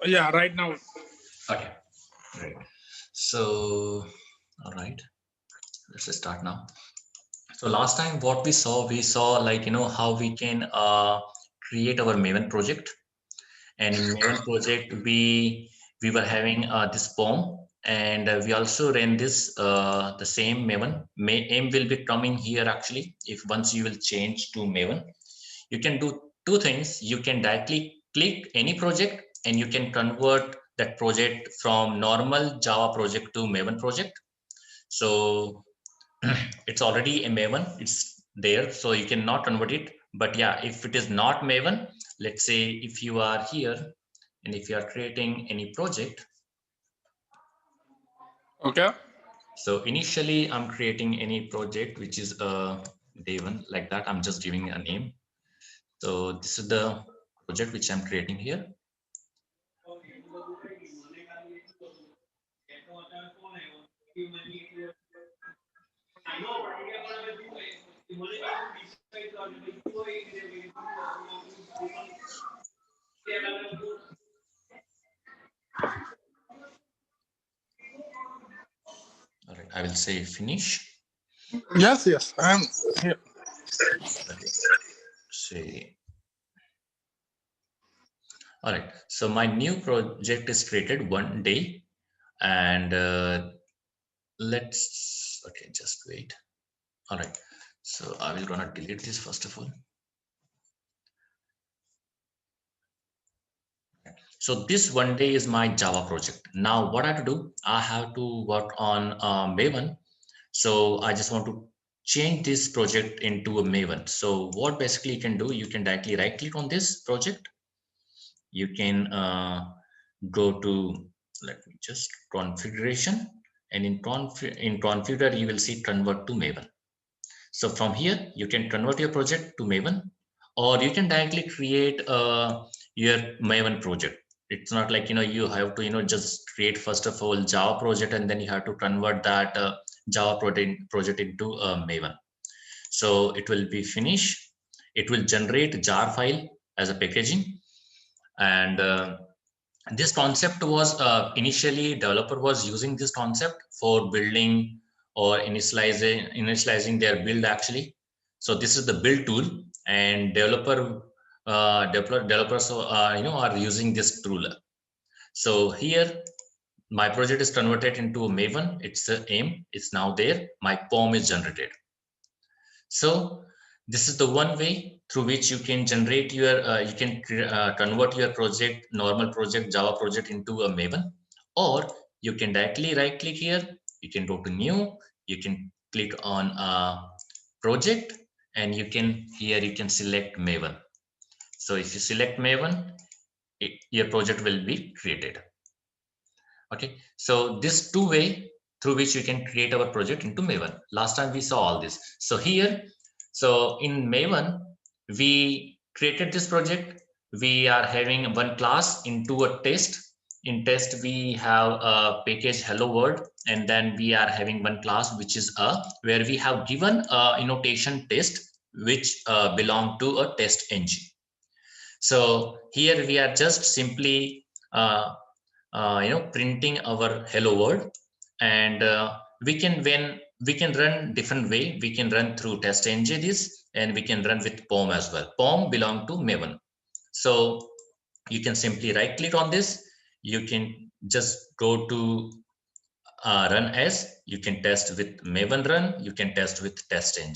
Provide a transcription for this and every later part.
Yeah, right now. Okay, great. So, all right, let's start now. So last time what we saw like, how we can create our Maven project. And in Maven project, we were having this poem, and we also ran this the same Maven. Aim will be coming here actually. If once you will change to Maven, you can do two things. You can directly click any project, and you can convert that project from normal Java project to Maven project. So it's already a Maven, it's there, so you cannot convert it. But yeah, if it is not Maven, let's say if you are here and if you are creating any project. Okay. So initially I'm creating any project which is a day one, like that. I'm just giving a name. So this is the project which I'm creating here. All right, I will say finish. Yes, I'm here. Okay, say. All right, so my new project is created one day, and let's, okay, just wait. All right, so I will gonna delete this first of all. So this one day is my Java project. Now what I have to do, I have to work on Maven. So I just want to change this project into a Maven. So what basically you can do, you can directly right click on this project. You can go to, let me just, configuration, and in configure you will see convert to Maven. So from here you can convert your project to Maven, or you can directly create your Maven project. It's not like you have to just create first of all Java project, and then you have to convert that Java project into Maven. So it will be finish. It will generate jar file as a packaging, and this concept was initially developer was using this concept for building or initializing their build actually. So this is the build tool, and developers are using this tool. So here my project is converted into a Maven. It's a aim, it's now there, my poem is generated. So this is the one way through which you can generate your, you can convert your project, normal project, Java project into a Maven, or you can directly right click here. You can go to new, you can click on project, and you can, here you can select Maven. So if you select Maven, your project will be created. Okay, so this two way through which we can create our project into Maven. Last time we saw all this. So here, so in Maven, we created this project. We are having one class into a test. In test, we have a package hello world, and then we are having one class which is where we have given a annotation test which belong to a test ng. So here we are just simply printing our hello world, and we can run different way. We can run through test ng this, and we can run with pom as well. Pom belong to Maven. So you can simply right click on this. You can just go to run as. You can test with Maven run. You can test with test ng.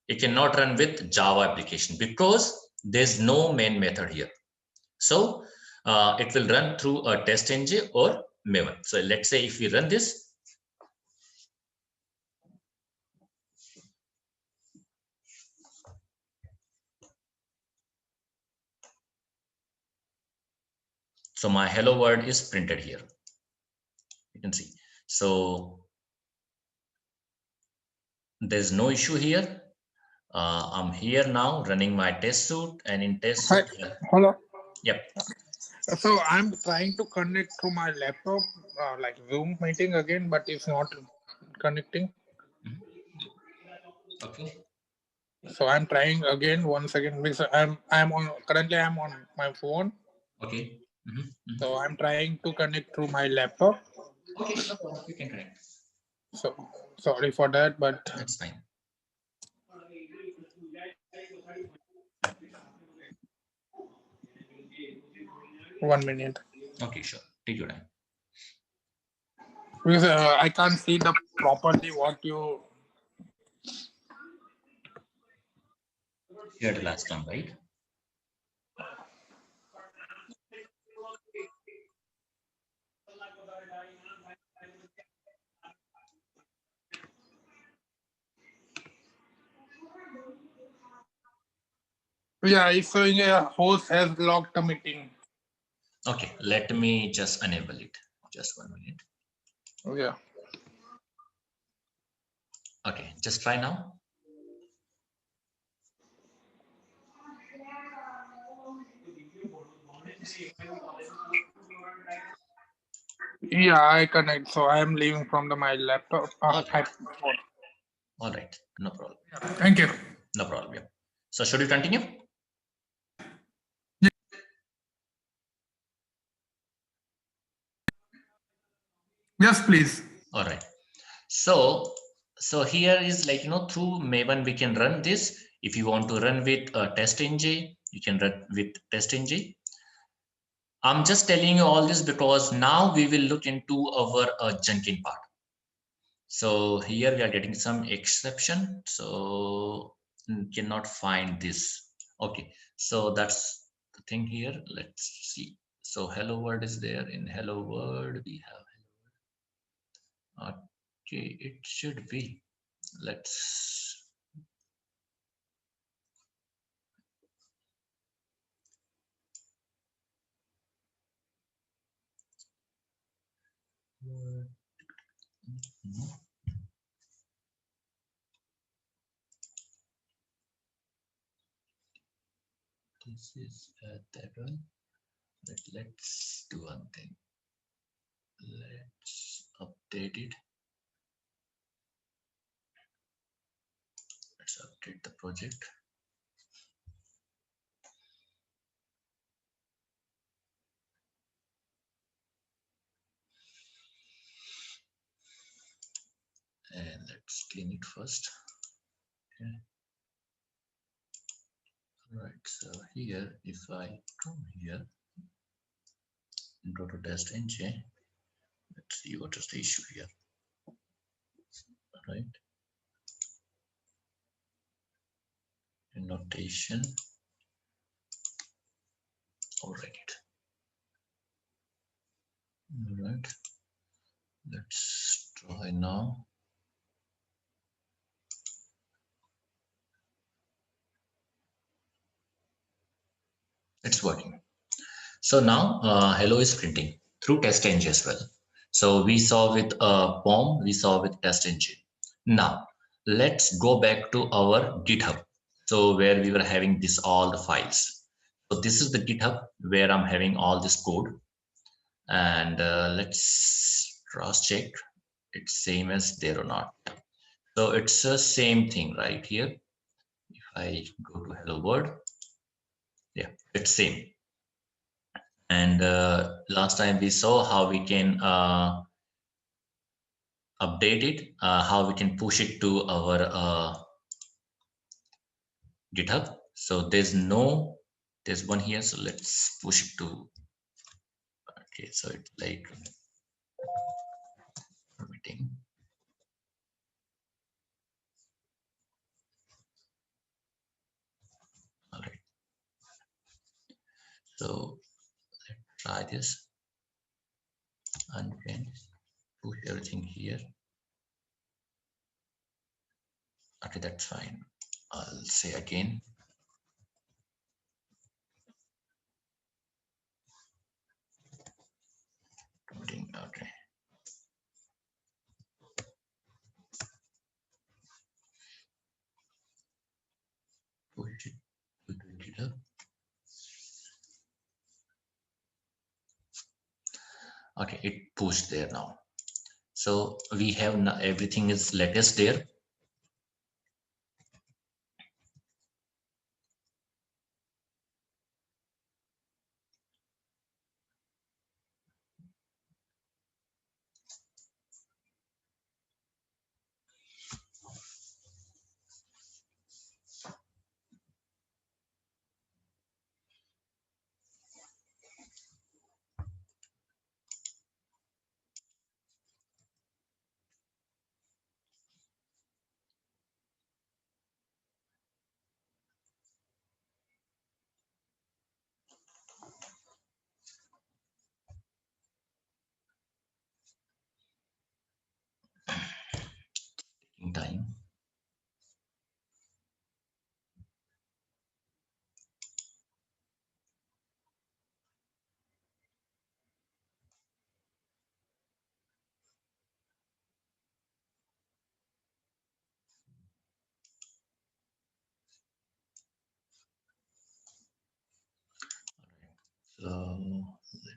You cannot run with Java application because there's no main method here. So it will run through a test ng or Maven. So let's say if we run this, so my hello world is printed here. You can see. So there's no issue here. I'm here now running my test suite, and in test Hi. suite, Hello. yep. So I'm trying to connect to my laptop, like Zoom meeting again, but it's not connecting. Okay. So I'm trying again once again because I'm on currently I'm on my phone. Okay. So I'm trying to connect through my laptop. Okay, no problem. You can connect. So sorry for that, but That's fine. 1 minute. Okay, sure. Take your time. Because I can't see the properly what you. Shared the last time, right? Yeah, it's showing a host has logged the meeting. Okay, let me just enable it. Just 1 minute. Yeah. Okay, just try now. Yeah, I connect. So I am leaving from my laptop. All right. All right. No problem. Thank you. No problem. Yeah. So should we continue? Yes, please. All right. So here is like, through Maven, we can run this. If you want to run with test-ng, you can run with test-ng. I'm just telling you all this because now we will look into our Jenkins part. So here we are getting some exception. So cannot find this. Okay. So that's the thing here. Let's see. So hello world is there. In hello world, we have hello world. Okay, it should be. Let's this is that one. But let's do one thing. Let's update it. Let's update the project. And let's clean it first. Okay. Right, so here, if I come here and go to test ng, let's see what is the issue here. Right, annotation. All right. All right, let's try now. It's working. So now hello is printing through test engine as well. So we saw with POM, we saw with test engine. Now let's go back to our GitHub. So where we were having this all the files. So this is the GitHub where I'm having all this code. And let's cross check it's same as there or not. So it's the same thing right here. If I go to hello world, yeah, it's same. And last time we saw how we can update it, how we can push it to our GitHub. So there's one here. So let's push it to, okay, so it's like permitting. All right. So let's try this and then push everything here. Okay, that's fine. I'll say again. Okay. Push it to the GitHub. Okay, it pushed there now. So we have now everything is latest there.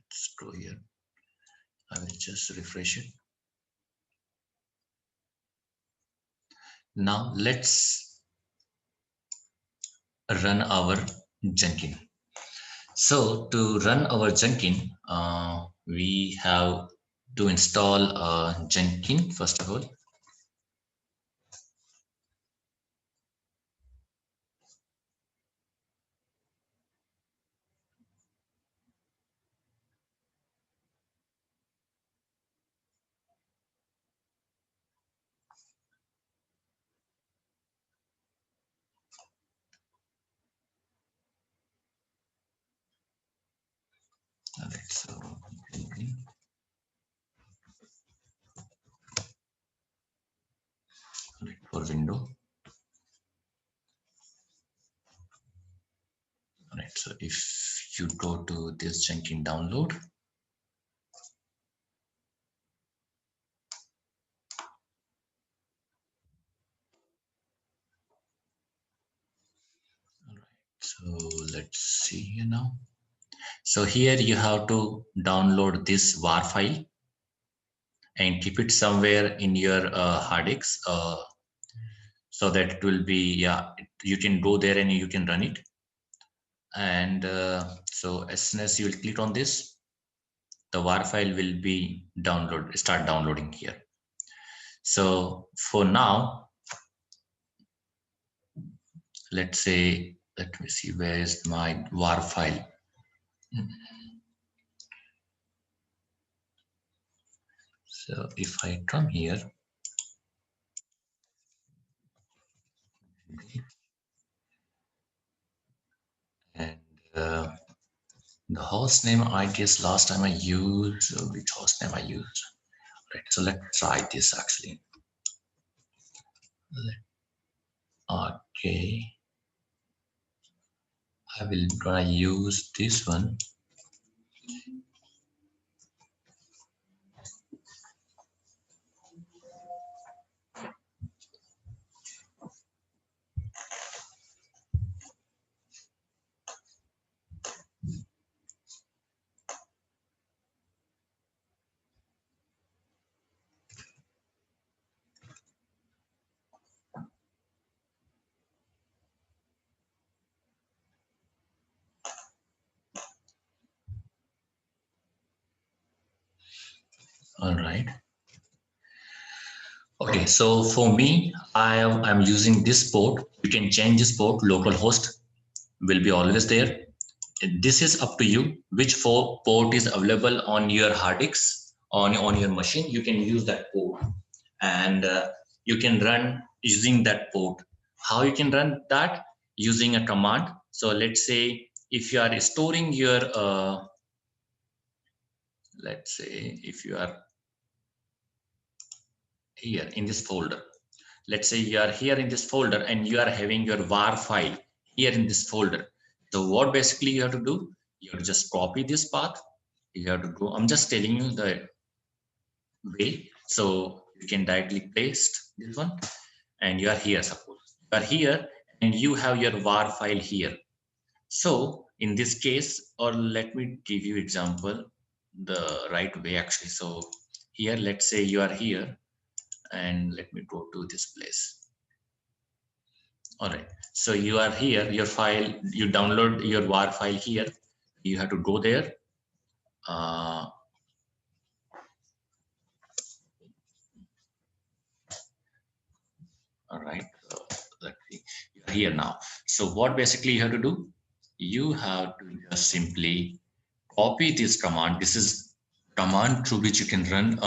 let's go here. I will just refresh it. Now let's run our Jenkins. So to run our Jenkins, we have to install Jenkins first of all. All right, so Jenkins. All right, for window. All right, so if you go to this Jenkins download, all right, so let's see here now. So here you have to download this WAR file and keep it somewhere in your hard disk so that it will be, yeah, you can go there and you can run it. And so as soon as you will click on this, the WAR file will be start downloading here. So for now, let's say, let me see, where is my WAR file? So if I come here, and the host name, I guess last time I used, which host name I used? Right, so let's try this actually. Okay, I will gonna use this one. All right. Okay, so for me, I'm using this port. You can change this port. Localhost will be always there. This is up to you. Which port is available on your hard disk on your machine? You can use that port, and you can run using that port. How you can run that? Using a command. So let's say if you are storing your, let's say if you are here in this folder. Let's say you are here in this folder and you are having your var file here in this folder. So what basically you have to do, you have to just copy this path. You have to go, I'm just telling you the way. So you can directly paste this one and you are here, suppose. You are here and you have your var file here. So in this case, or let me give you example, the right way actually. So here, let's say you are here and let me go to this place. All right, so you are here, your file, you download your var file here. You have to go there. All right, so let's see, you're here now. So what basically you have to do, you have to just simply copy this command. This is command through which you can run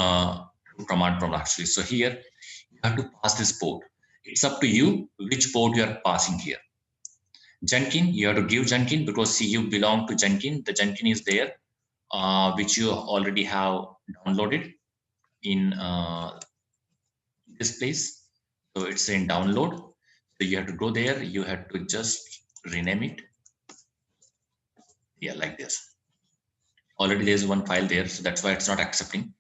command prompt actually. So here you have to pass this port. It's up to you which port you are passing here. Jenkins, you have to give Jenkins because see, you belong to Jenkins. The Jenkins is there, which you already have downloaded in this place. So it's in download. So you have to go there. You have to just rename it. Yeah, like this. Already there's one file there, so that's why it's not accepting.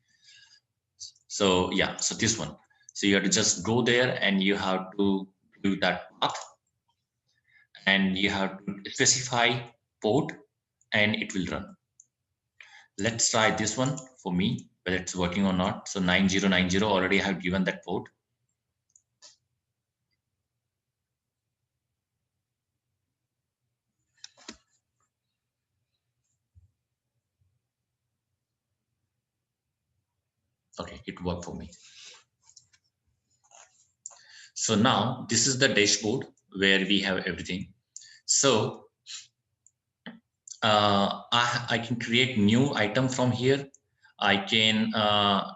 So yeah, so this one. So you have to just go there and you have to do that path, and you have to specify port, and it will run. Let's try this one for me, whether it's working or not. So 9090 already have given that port. Okay, it worked for me. So now this is the dashboard where we have everything. So I can create new item from here. I can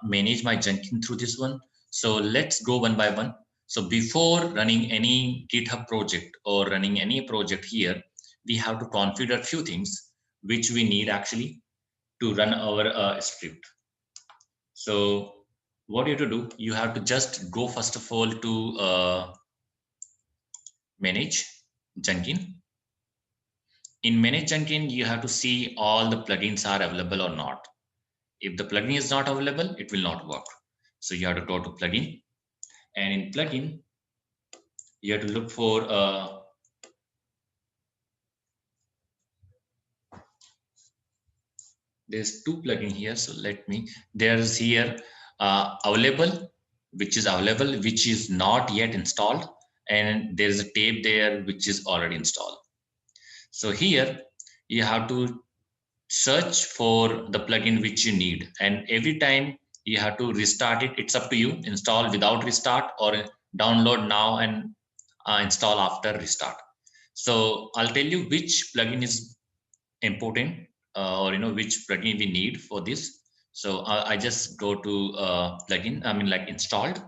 manage my Jenkins through this one. So let's go one by one. So before running any GitHub project or running any project here, we have to configure a few things which we need actually to run our script. So what you have to do, you have to just go first of all to manage Jenkins. In manage Jenkins, you have to see all the plugins are available or not. If the plugin is not available, it will not work. So you have to go to plugin, and in plugin, you have to look for there's two plugin here. So let me, there's here available, which is available, which is not yet installed. And there's a tab there, which is already installed. So here you have to search for the plugin which you need, and every time you have to restart it. It's up to you, install without restart or download now and install after restart. So I'll tell you which plugin is important, or which plugin we need for this. So I just go to plugin, I mean like installed,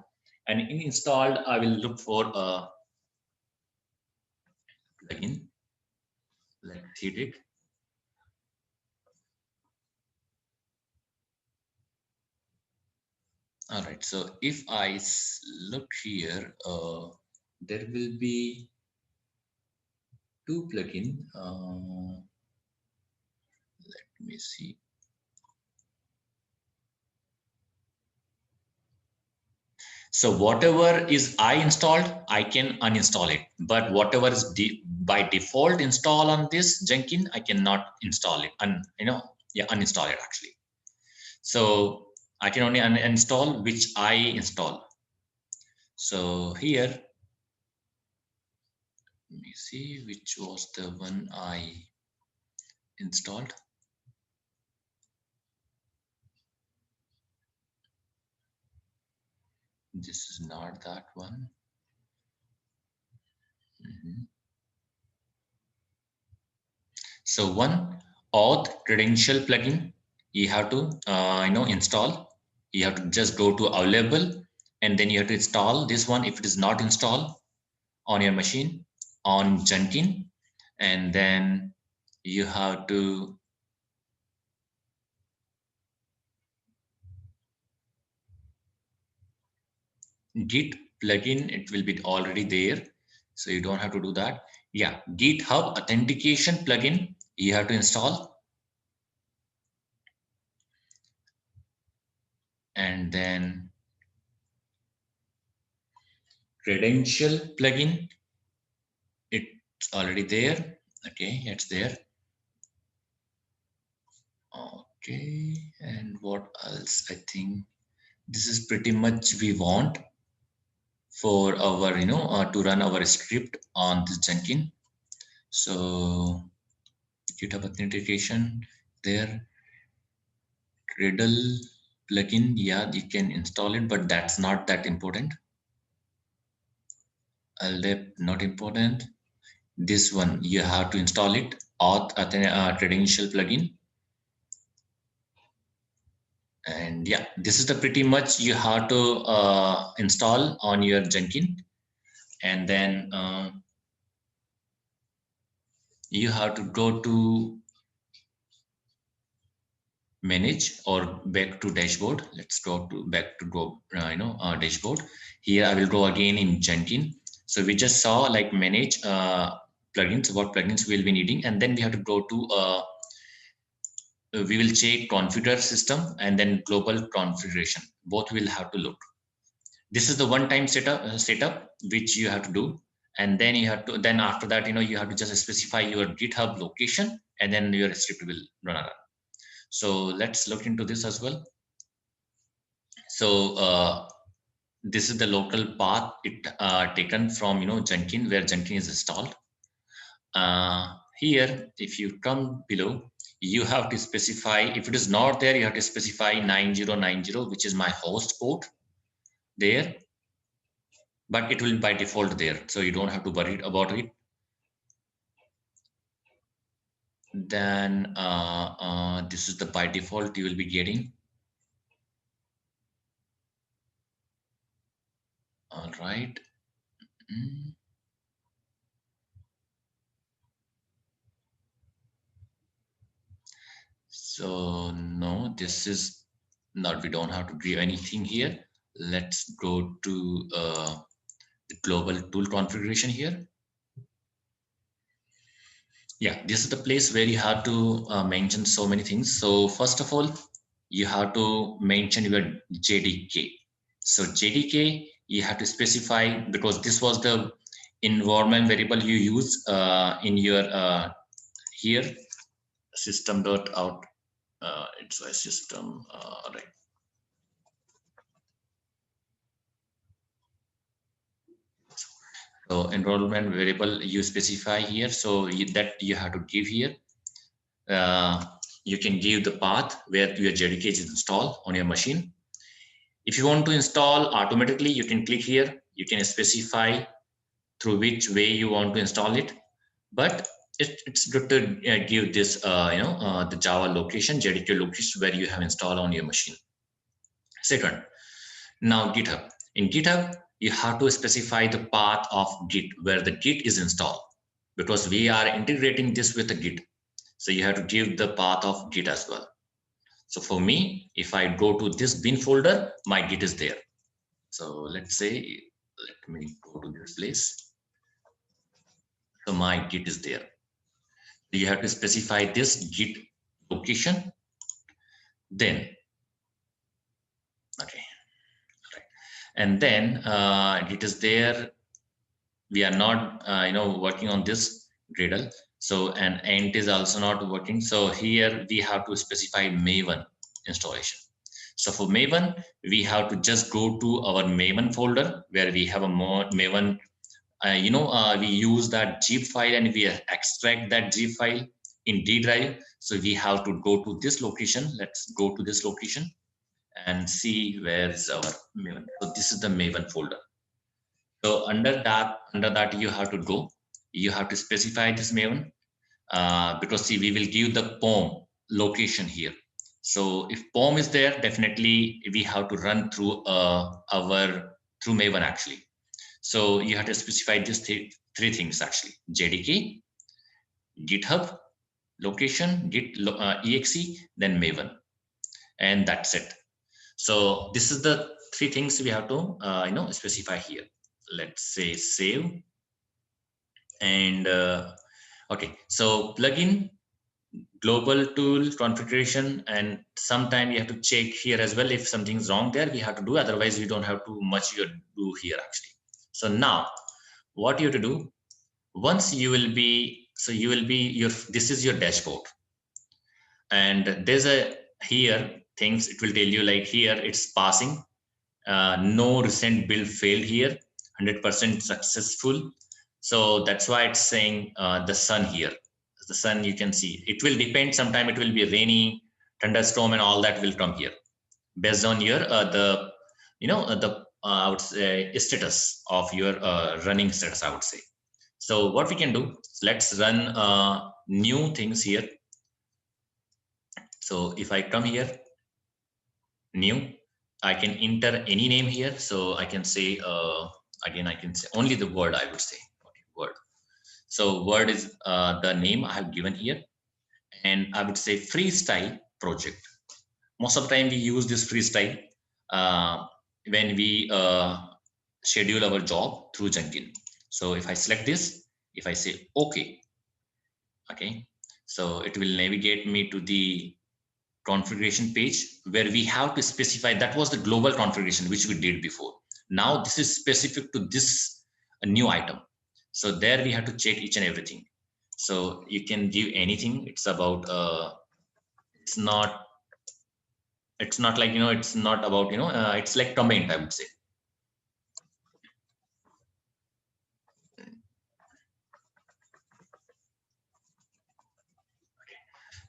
and in installed I will look for a plugin. Let's hit it. All right, so if I look here, there will be two plugin. Let me see. So whatever is I installed, I can uninstall it. But whatever is by default install on this Jenkins, I cannot install it. Uninstall it actually. So I can only uninstall which I install. So here, let me see which was the one I installed. This is not that one. So one auth credential plugin you have to install. You have to just go to available, and then you have to install this one if it is not installed on your machine on Jenkins, and then you have to Git plugin. It will be already there, so you don't have to do that. Yeah, GitHub authentication plugin you have to install, and then credential plugin, it's already there. Okay, it's there. Okay, and what else? I think this is pretty much we want for our to run our script on this Jenkins. So GitHub authentication there. Gradle plugin, yeah, you can install it, but that's not that important. LDAP, not important. This one you have to install it, auth credential plugin. And yeah, this is the pretty much you have to install on your Jenkins. And then you have to go to manage or back to dashboard. Let's go to back to dashboard. Here I will go again in Jenkins. So we just saw like manage plugins, what plugins we'll be needing, and then we have to go to we will check configure system and then global configuration. Both will have to look. This is the one-time setup which you have to do, and then you have to, then after that you have to just specify your GitHub location, and then your script will run around. So let's look into this as well. So this is the local path it taken from Jenkins, where Jenkins is installed. Here, if you come below, you have to specify, if it is not there, you have to specify 9090, which is my host port there, but it will be by default there, so you don't have to worry about it. Then this is the by default you will be getting. All right. So no, this is not, we don't have to give anything here. Let's go to the global tool configuration here. Yeah, this is the place where you have to mention so many things. So first of all, you have to mention your JDK. So JDK, you have to specify, because this was the environment variable you use in your here system.out. It's a system, right? So enrollment variable you specify here, so that you have to give here. You can give the path where your JDK is installed on your machine. If you want to install automatically, you can click here. You can specify through which way you want to install it. But it's good to give this, the Java location, JDK location where you have installed on your machine. Second, now GitHub. In GitHub, you have to specify the path of Git where the Git is installed, because we are integrating this with the Git. So you have to give the path of Git as well. So for me, if I go to this bin folder, my Git is there. So let's say, let me go to this place. So my Git is there. You have to specify this Git location. Then, okay, right. And then Git is there. We are not, working on this Gradle. So, and Ent is also not working. So here we have to specify Maven installation. So for Maven, we have to just go to our Maven folder where we have a more Maven. We use that zip file and we extract that zip file in D drive. So we have to go to this location. Let's go to this location and see where is our Maven. So this is the Maven folder. So under that you have to go. You have to specify this Maven because see, we will give the POM location here. So if POM is there, definitely we have to run through through Maven actually. So you have to specify these three things actually: JDK, GitHub location, Git exe, then Maven, and that's it. So this is the three things we have to specify here. Let's say save, and okay. So plugin, global tool configuration, and sometime you have to check here as well if something's wrong there. We have to do, otherwise we don't have too much you do here actually. So now what you have to do, once you will be, so you will be your, this is your dashboard, and there's a here things it will tell you, like here it's passing, no recent build failed here, 100% successful. So that's why it's saying the sun here. The sun, you can see it will depend, sometime it will be rainy, thunderstorm and all that will come here based on your I would say status of your running status, I would say. So what we can do, let's run new things here. So if I come here, new, I can enter any name here. So I can say, again, I can say only the word, I would say, okay, word. So word is the name I have given here. And I would say freestyle project. Most of the time we use this freestyle when we schedule our job through Jenkins. So if I select this, if I say okay, so it will navigate me to the configuration page where we have to specify, that was the global configuration which we did before. Now this is specific to this new item. So there we have to check each and everything. So you can give anything. It's about it's not like, you know, it's not about, you know, it's like combined, I would say.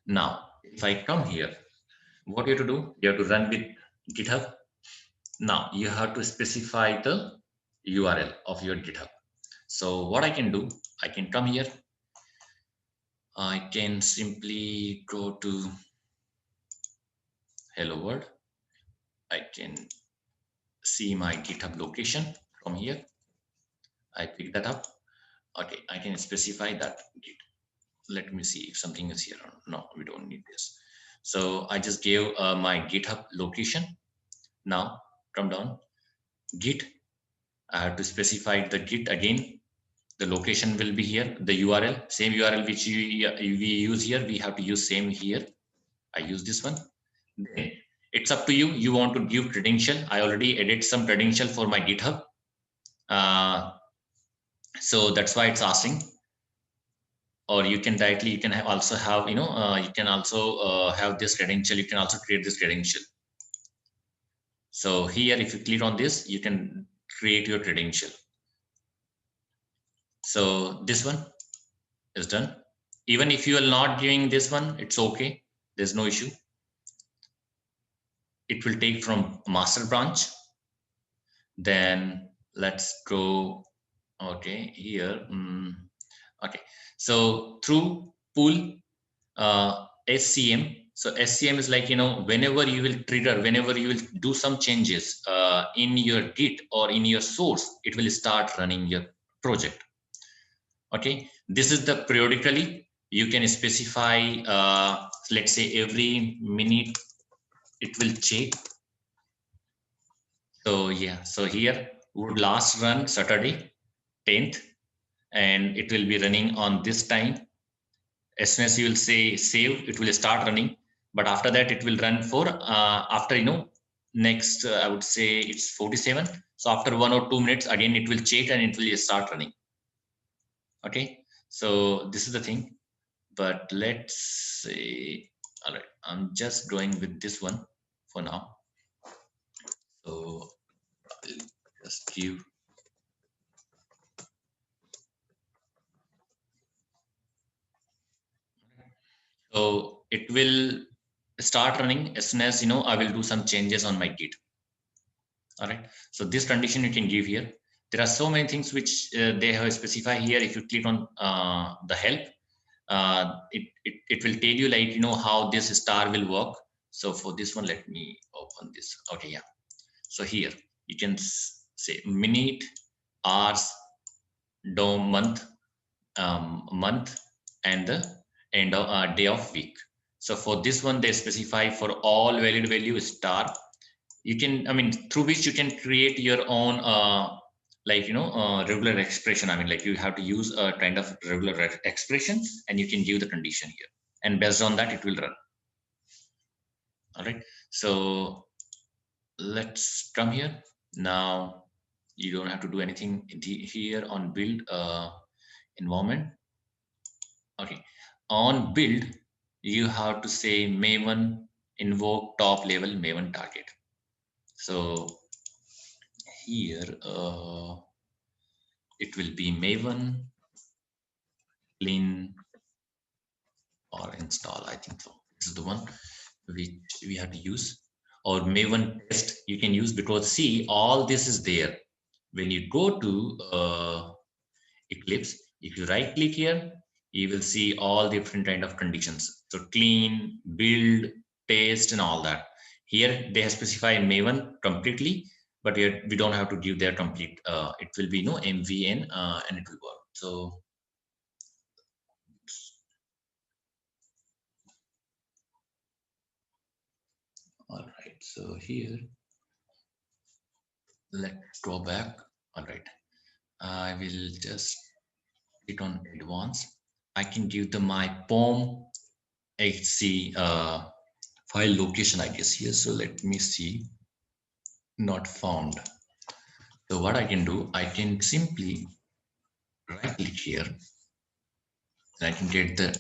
Now, if I come here, what you have to do, you have to run with GitHub. Now you have to specify the URL of your GitHub. So what I can do, I can come here. I can simply go to hello world. I can see my GitHub location from here. I pick that up. Okay, I can specify that Git. Let me see if something is here. No, we don't need this. So I just gave my GitHub location. Now come down, Git. I have to specify the Git again. The location will be here. The URL, same URL which we use here, we have to use same here. I use this one. Then it's up to you. You want to give credential. I already added some credential for my GitHub. So that's why it's asking. Or you can directly, you can also have, you know, you can also have this credential. You can also create this credential. So here, if you click on this, you can create your credential. So this one is done. Even if you are not giving this one, it's okay. There's no issue. It will take from master branch. Then let's go. Okay, here. Okay, so through pool SCM. So SCM is like, you know, whenever you will trigger, whenever you will do some changes in your Git or in your source, it will start running your project. Okay, this is the periodically. You can specify, let's say every minute it will check. So yeah, so here would last run Saturday 10th, and it will be running on this time. As soon as you will say save, it will start running. But after that, it will run for after, you know, next I would say it's 47. So after 1 or 2 minutes, again it will check and it will start running. Okay, so this is the thing. But let's say, all right, I'm just going with this one for now. So I'll just give. So it will start running as soon as, you know, I will do some changes on my Git. All right. So this condition you can give here. There are so many things which they have specified here. If you click on the help, it will tell you, like, you know, how this star will work. So for this one, let me open this. Okay, yeah. So here you can say minute, hours, DOM, month, and the end of day of week. So for this one, they specify for all valid value star. You can, I mean, through which you can create your own like, you know, regular expression. I mean, like, you have to use a kind of regular expression, and you can give the condition here, and based on that it will run. All right, so let's come here. Now you don't have to do anything here on build environment. Okay, on build you have to say Maven invoke top level Maven target. So here it will be Maven clean or install. I think so. This is the one which we have to use, or Maven test you can use, because see, all this is there. When you go to Eclipse, if you right click here, you will see all different kind of conditions. So clean, build, test, and all that. Here they have specified Maven completely, but here we don't have to give their complete. It will be no MVN and it will work. So all right, so here let's go back. All right, I will just click on advanced. I can give them my POM HC file location, I guess here. So let me see. Not found. So what I can do, I can simply right click here, and I can get the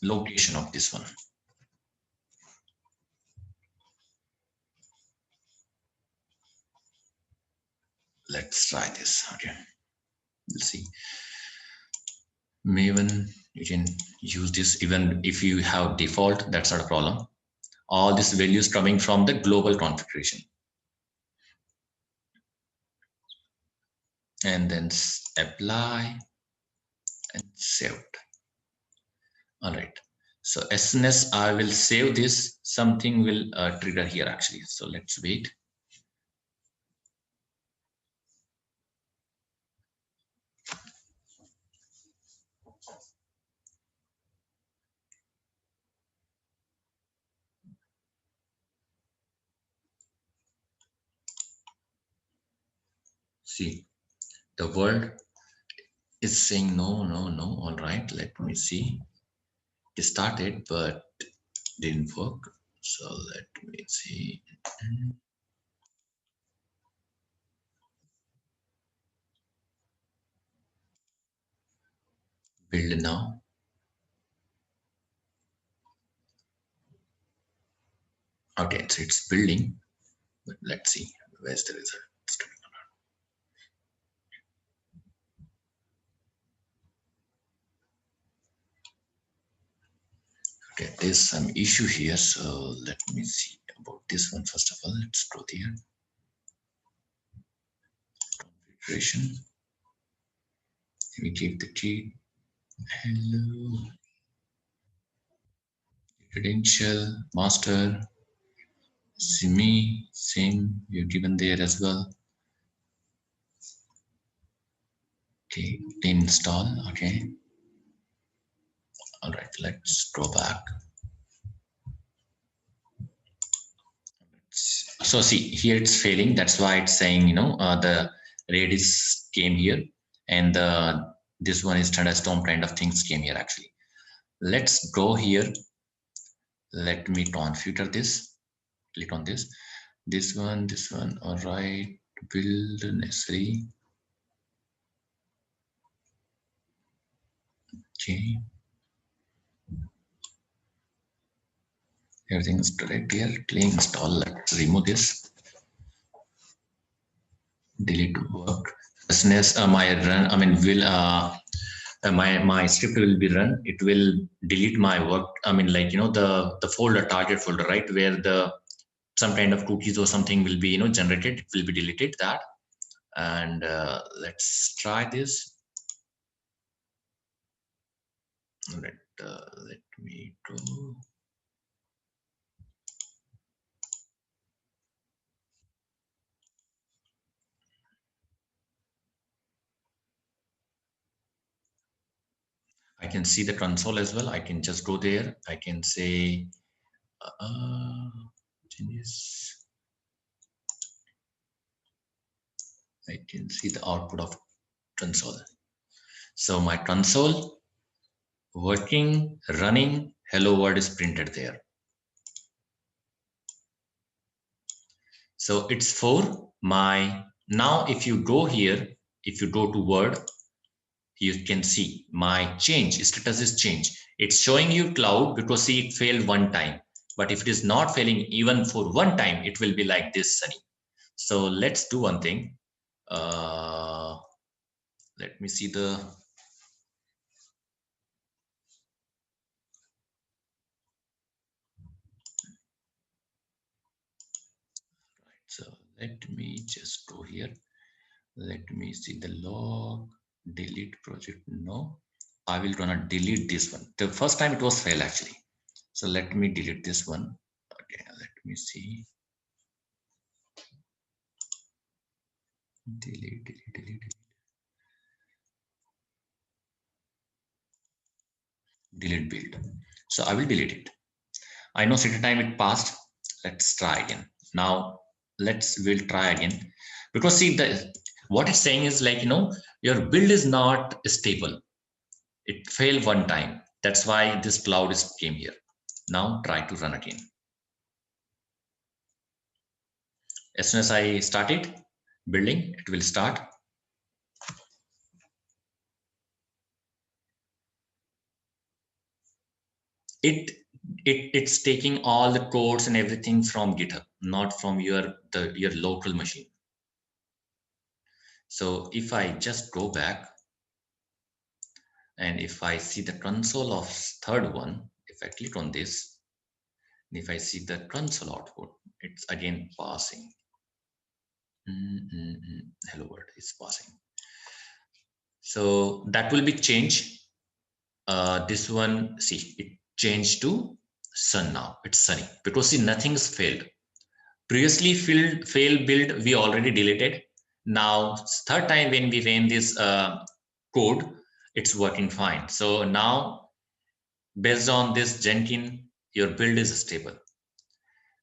location of this one. let's try this. Okay, we'll see. Maven, you can use this even if you have default, that's not a problem. All these values coming from the global configuration. And then apply and save it. All right. So as soon as I will save this, something will trigger here actually. So let's wait. See, the word is saying no, no, no. All right, let me see. It started, but didn't work. So let me see. Build now. Okay, so it's building, but let's see where's the result. Okay, there's some issue here, so let me see about this one. First of all, let's go there. Configuration. We give the key. Hello. Credential, master, simi, same, you're given there as well. Okay, install. Okay. All right, let's go back. So see, here it's failing. That's why it's saying, the Redis came here and this one is thunderstorm kind of things came here actually. Let's go here. Let me configure this. Click on this. This one. All right. Build necessary. Okay. Everything is correct here. Clean install. Let's remove this. Delete work. As soon as my run, my script will be run. It will delete my work. The folder, target folder, right, where the some kind of cookies or something will be generated. It will be deleted that. And let's try this. All right. Let me go. I can see the console as well. I can just go there. I can say changes. I can see the output of console. So my console working, running, hello world is printed there. So it's for my, now if you go here, if you go to Word, you can see my change, status is change. It's showing you cloud because see it failed one time. But if it is not failing even for one time, it will be like this, Sunny. So let's do one thing. Let me see the so let me just go here. Let me see the log, delete project. No, I will gonna delete this one. The first time it was fail actually. So let me delete this one. Okay, let me see. Delete. Delete build. So I will delete it. I know certain time it passed. Let's try again. Now we'll try again. Because see what it's saying is like, your build is not stable. It failed one time. That's why this cloud came here. Now try to run again. As soon as I start it, building, it will start. It's taking all the codes and everything from GitHub, not from your local machine. So if I just go back, and if I see the console of third one, if I click on this, and if I see the console output, it's again passing. Hello world is passing. So that will be changed. This one, see, it changed to sun now. It's sunny because see, nothing's failed. Previously failed build we already deleted. Now third time when we ran this code, it's working fine. So now based on this Jenkins, your build is stable.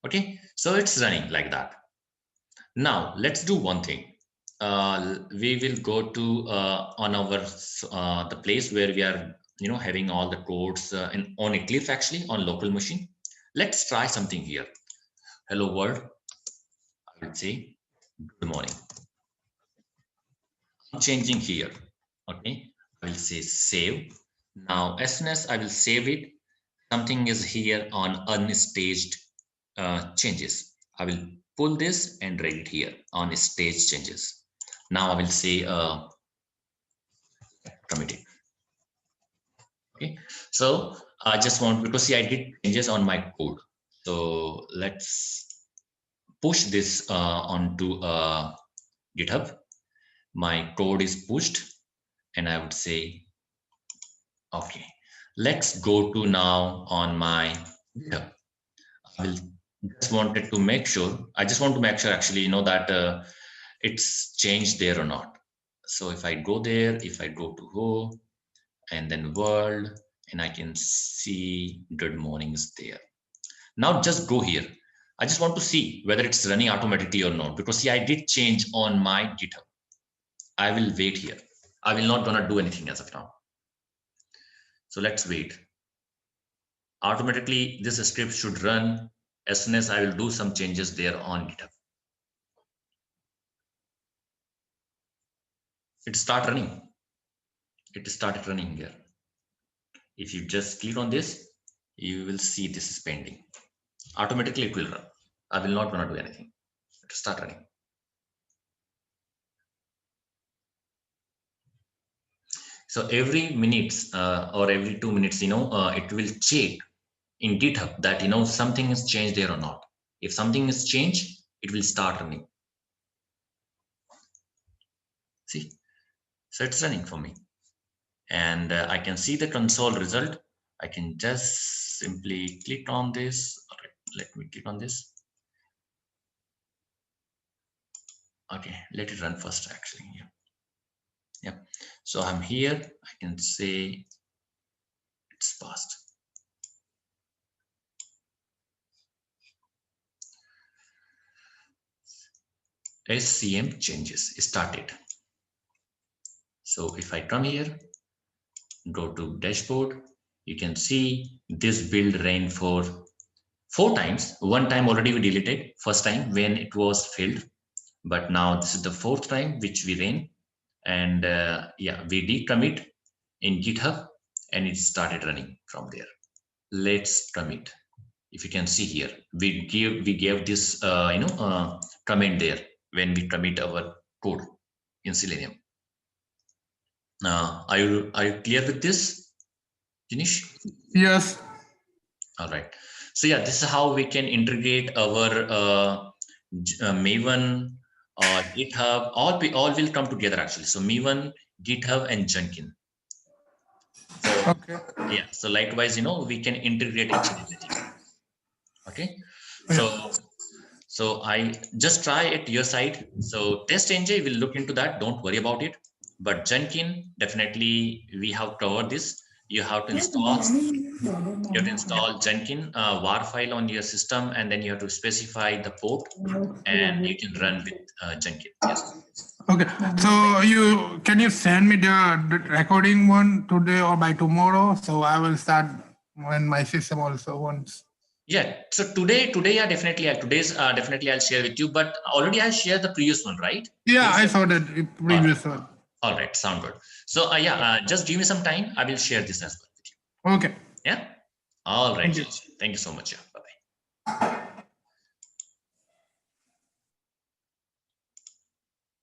Okay, so it's running like that. Now let's do one thing. We will go to on our the place where we are having all the codes on Eclipse, actually on local machine. Let's try something here. Hello world, I will say good morning. I'm changing here. Okay, I will say save. Now as soon as I will save it, something is here on unstaged changes. I will pull this and write it here on stage changes. Now I will say commit it. Okay, so I just want, because see I did changes on my code, so let's push this onto GitHub. My code is pushed, and I would say okay, let's go to now on my GitHub. I will just wanted to make sure, I just want to make sure actually that it's changed there or not. So if I go there, if I go to Ho and then world, and I can see good morning is there. Now just go here. I just want to see whether it's running automatically or not, because see I did change on my GitHub. I will wait here. I will not gonna do anything as of now. So let's wait. Automatically this script should run as soon as I will do some changes there on GitHub. It started running. It started running here. If you just click on this, you will see this is pending. Automatically it will run. I will not gonna do anything. It will start running. So every minutes or every 2 minutes, it will check in GitHub that something has changed there or not. If something is changed, it will start running. See, so it's running for me, and I can see the console result. I can just simply click on this. All right, let me click on this. Okay, let it run first actually. Yeah. So I'm here. I can say it's passed. SCM changes started. So if I come here, go to dashboard, you can see this build ran for 4 times. One time already we deleted, first time when it was filled, but now this is the 4th time which we ran, and yeah, we decommit in GitHub and it started running from there. Let's commit. If you can see here, we gave this comment there when we commit our code in Selenium. Are you clear with this, Jinish? Yes. All right. So yeah, this is how we can integrate our Maven or GitHub. All will come together actually. So Maven, GitHub, and Jenkins. So Okay. yeah. So likewise, we can integrate each and everything. Okay. So I just try it your side. So test NJ will look into that. Don't worry about it. But Jenkins, definitely we have covered this. You have to install Jenkins var file on your system, and then you have to specify the port, and you can run with Jenkins. Yes. Okay. So can you send me the recording one today or by tomorrow? So I will start when my system also wants. Yeah. So today, yeah, definitely. Today's definitely I'll share with you. But already I shared the previous one, right? Yeah, I saw that previous one. All right, sound good. So yeah, just give me some time. I will share this as well with you. Okay. Yeah. All right. Thank you so much. Yeah. Bye bye.